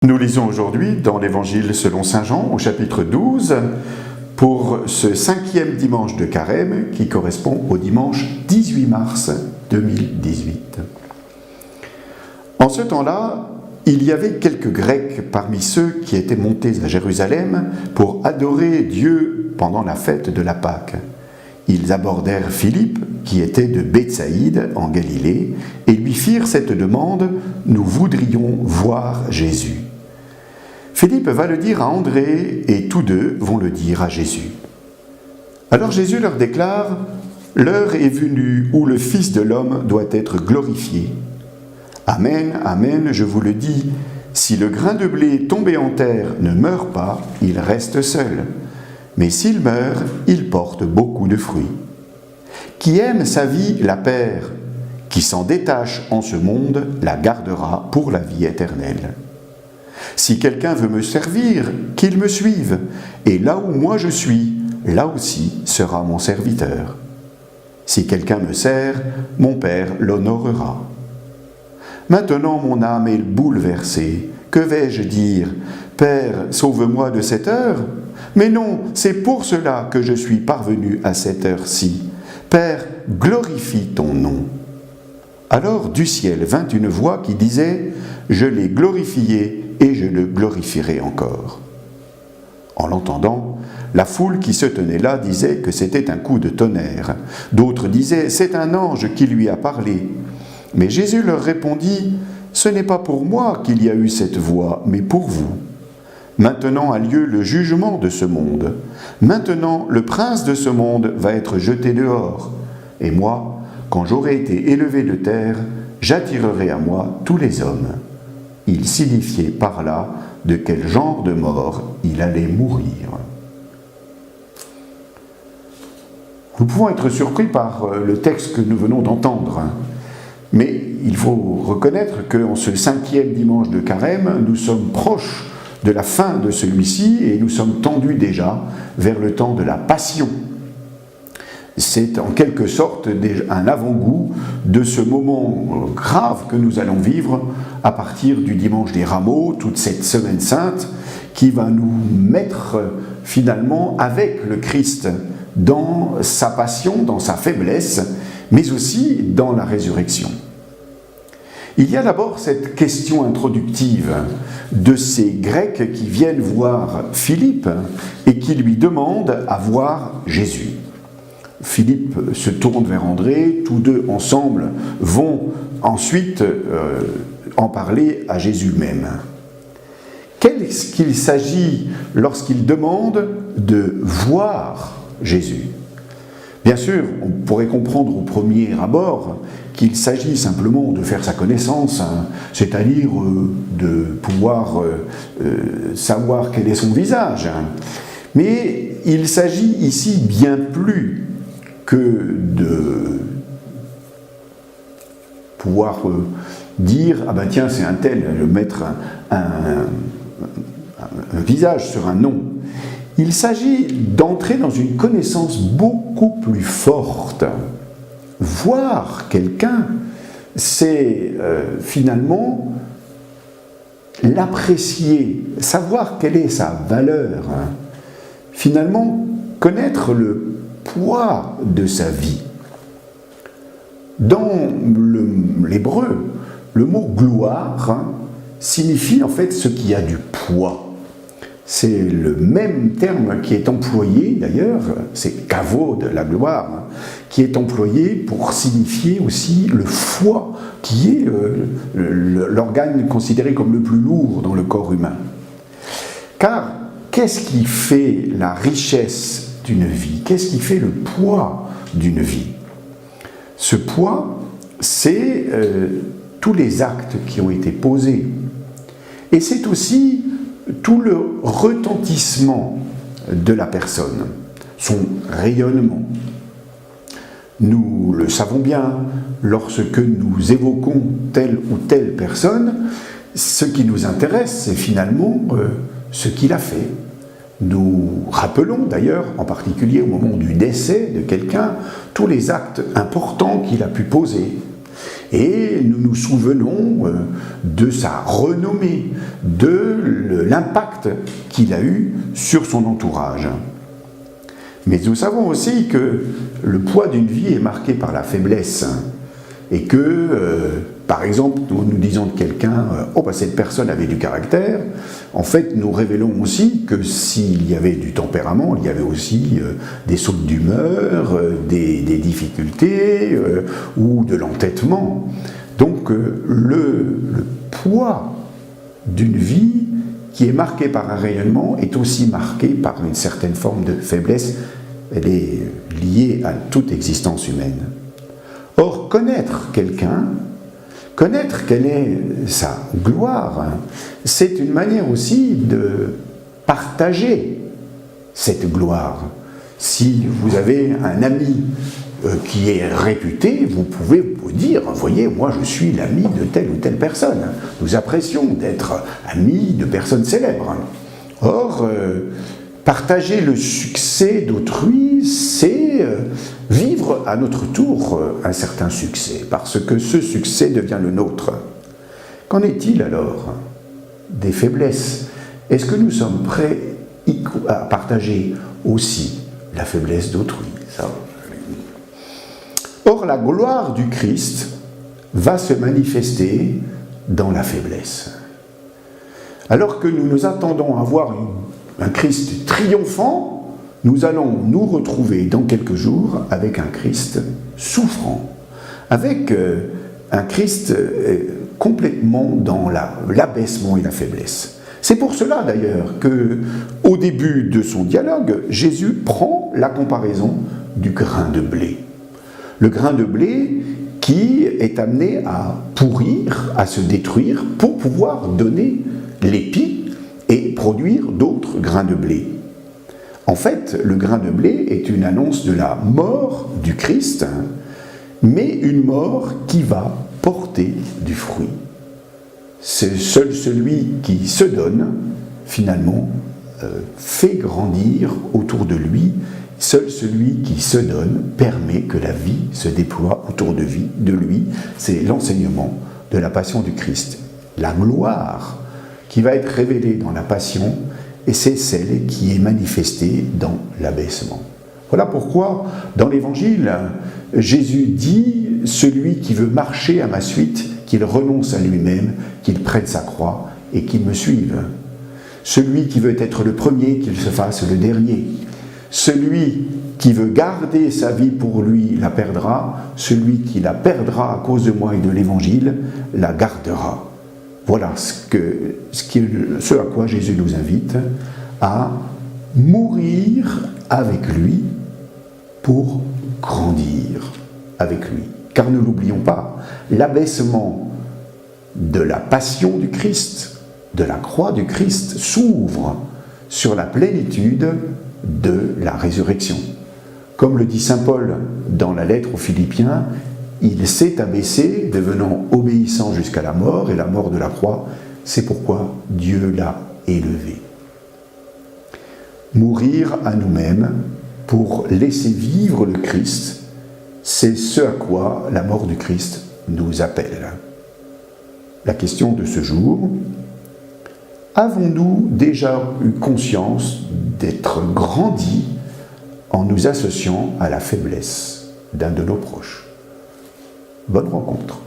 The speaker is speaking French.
Nous lisons aujourd'hui dans l'Évangile selon saint Jean au chapitre 12 pour ce 5e dimanche de Carême qui correspond au dimanche 18 mars 2018. En ce temps-là, il y avait quelques Grecs parmi ceux qui étaient montés à Jérusalem pour adorer Dieu pendant la fête de la Pâque. Ils abordèrent Philippe, qui était de Bethsaïde, en Galilée, et lui firent cette demande « Nous voudrions voir Jésus ». Philippe va le dire à André, et tous deux vont le dire à Jésus. Alors Jésus leur déclare « L'heure est venue où le Fils de l'homme doit être glorifié. Amen, amen, je vous le dis, si le grain de blé tombé en terre ne meurt pas, il reste seul. Mais s'il meurt, il porte beaucoup de fruits. Qui aime sa vie la perd, qui s'en détache en ce monde la gardera pour la vie éternelle. Si quelqu'un veut me servir, qu'il me suive, et là où moi je suis, là aussi sera mon serviteur. Si quelqu'un me sert, mon Père l'honorera. Maintenant mon âme est bouleversée. Que vais-je dire ? Père, sauve-moi de cette heure ? Mais non, c'est pour cela que je suis parvenu à cette heure-ci. Père, glorifie ton nom. Alors du ciel vint une voix qui disait « Je l'ai glorifié et je le glorifierai encore. » En l'entendant, la foule qui se tenait là disait que c'était un coup de tonnerre. D'autres disaient « C'est un ange qui lui a parlé. » Mais Jésus leur répondit « Ce n'est pas pour moi qu'il y a eu cette voix, mais pour vous. Maintenant a lieu le jugement de ce monde. Maintenant, le prince de ce monde va être jeté dehors. Et moi, quand j'aurai été élevé de terre, j'attirerai à moi tous les hommes. » Il signifiait par là de quel genre de mort il allait mourir. Nous pouvons être surpris par le texte que nous venons d'entendre. Mais il faut reconnaître qu'en ce 5e dimanche de Carême, nous sommes proches de la fin de celui-ci et nous sommes tendus déjà vers le temps de la Passion. C'est en quelque sorte un avant-goût de ce moment grave que nous allons vivre à partir du dimanche des Rameaux, toute cette semaine sainte qui va nous mettre finalement avec le Christ dans sa passion, dans sa faiblesse, mais aussi dans la résurrection. Il y a d'abord cette question introductive de ces Grecs qui viennent voir Philippe et qui lui demandent à voir Jésus. Philippe se tourne vers André, tous deux ensemble vont ensuite en parler à Jésus même. Qu'est-ce qu'il s'agit lorsqu'il demande de voir Jésus ? Bien sûr, on pourrait comprendre au premier abord qu'il s'agit simplement de faire sa connaissance, c'est-à-dire de pouvoir savoir quel est son visage. Mais il s'agit ici bien plus que de pouvoir dire « Ah ben tiens, c'est un tel », mettre un visage sur un nom. Il s'agit d'entrer dans une connaissance beaucoup plus forte. Voir quelqu'un, c'est finalement l'apprécier, savoir quelle est sa valeur. Finalement, connaître le poids de sa vie. Dans l'hébreu, le mot « gloire » signifie en fait ce qui a du poids. C'est le même terme qui est employé, d'ailleurs, c'est kavod, la gloire, qui est employé pour signifier aussi le foie, qui est l'organe considéré comme le plus lourd dans le corps humain. Car qu'est-ce qui fait la richesse d'une vie ? Qu'est-ce qui fait le poids d'une vie ? Ce poids, c'est tous les actes qui ont été posés. Et c'est aussi tout le retentissement de la personne, son rayonnement. Nous le savons bien, lorsque nous évoquons telle ou telle personne, ce qui nous intéresse, c'est finalement ce qu'il a fait. Nous rappelons d'ailleurs, en particulier au moment du décès de quelqu'un, tous les actes importants qu'il a pu poser. Et nous nous souvenons de sa renommée, de l'impact qu'il a eu sur son entourage. Mais nous savons aussi que le poids d'une vie est marqué par la faiblesse. Et que, par exemple, nous disons de quelqu'un « Oh, bah, cette personne avait du caractère », en fait, nous révélons aussi que s'il y avait du tempérament, il y avait aussi des sautes d'humeur, des difficultés ou de l'entêtement. Donc, le poids d'une vie qui est marquée par un rayonnement est aussi marquée par une certaine forme de faiblesse. Elle est liée à toute existence humaine. Or, connaître quelqu'un, connaître quelle est sa gloire, c'est une manière aussi de partager cette gloire. Si vous avez un ami qui est réputé, vous pouvez vous dire, voyez, moi je suis l'ami de telle ou telle personne. Nous apprécions d'être amis de personnes célèbres. Or, partager le succès d'autrui, c'est vivre à notre tour un certain succès, parce que ce succès devient le nôtre. Qu'en est-il alors des faiblesses? Est-ce que nous sommes prêts à partager aussi la faiblesse d'autrui? Or, la gloire du Christ va se manifester dans la faiblesse. Alors que nous nous attendons à voir un Christ triomphant, nous allons nous retrouver dans quelques jours avec un Christ souffrant, avec un Christ complètement dans l'abaissement et la faiblesse. C'est pour cela d'ailleurs qu'au début de son dialogue, Jésus prend la comparaison du grain de blé. Le grain de blé qui est amené à pourrir, à se détruire pour pouvoir donner l'épi et produire d'autres grains de blé. En fait, le grain de blé est une annonce de la mort du Christ, mais une mort qui va porter du fruit. C'est seul celui qui se donne, finalement, fait grandir autour de lui. Seul celui qui se donne permet que la vie se déploie autour de lui. C'est l'enseignement de la passion du Christ. La gloire qui va être révélée dans la passion, et c'est celle qui est manifestée dans l'abaissement. Voilà pourquoi, dans l'Évangile, Jésus dit « Celui qui veut marcher à ma suite, qu'il renonce à lui-même, qu'il prenne sa croix et qu'il me suive. Celui qui veut être le premier, qu'il se fasse le dernier. Celui qui veut garder sa vie pour lui la perdra, celui qui la perdra à cause de moi et de l'Évangile la gardera. » Voilà ce à quoi Jésus nous invite, à mourir avec lui pour grandir avec lui. Car ne l'oublions pas, l'abaissement de la passion du Christ, de la croix du Christ, s'ouvre sur la plénitude de la résurrection. Comme le dit saint Paul dans la lettre aux Philippiens, il s'est abaissé, devenant obéissant jusqu'à la mort, et la mort de la croix, c'est pourquoi Dieu l'a élevé. Mourir à nous-mêmes pour laisser vivre le Christ, c'est ce à quoi la mort du Christ nous appelle. La question de ce jour: avons-nous déjà eu conscience d'être grandis en nous associant à la faiblesse d'un de nos proches? Bonne rencontre.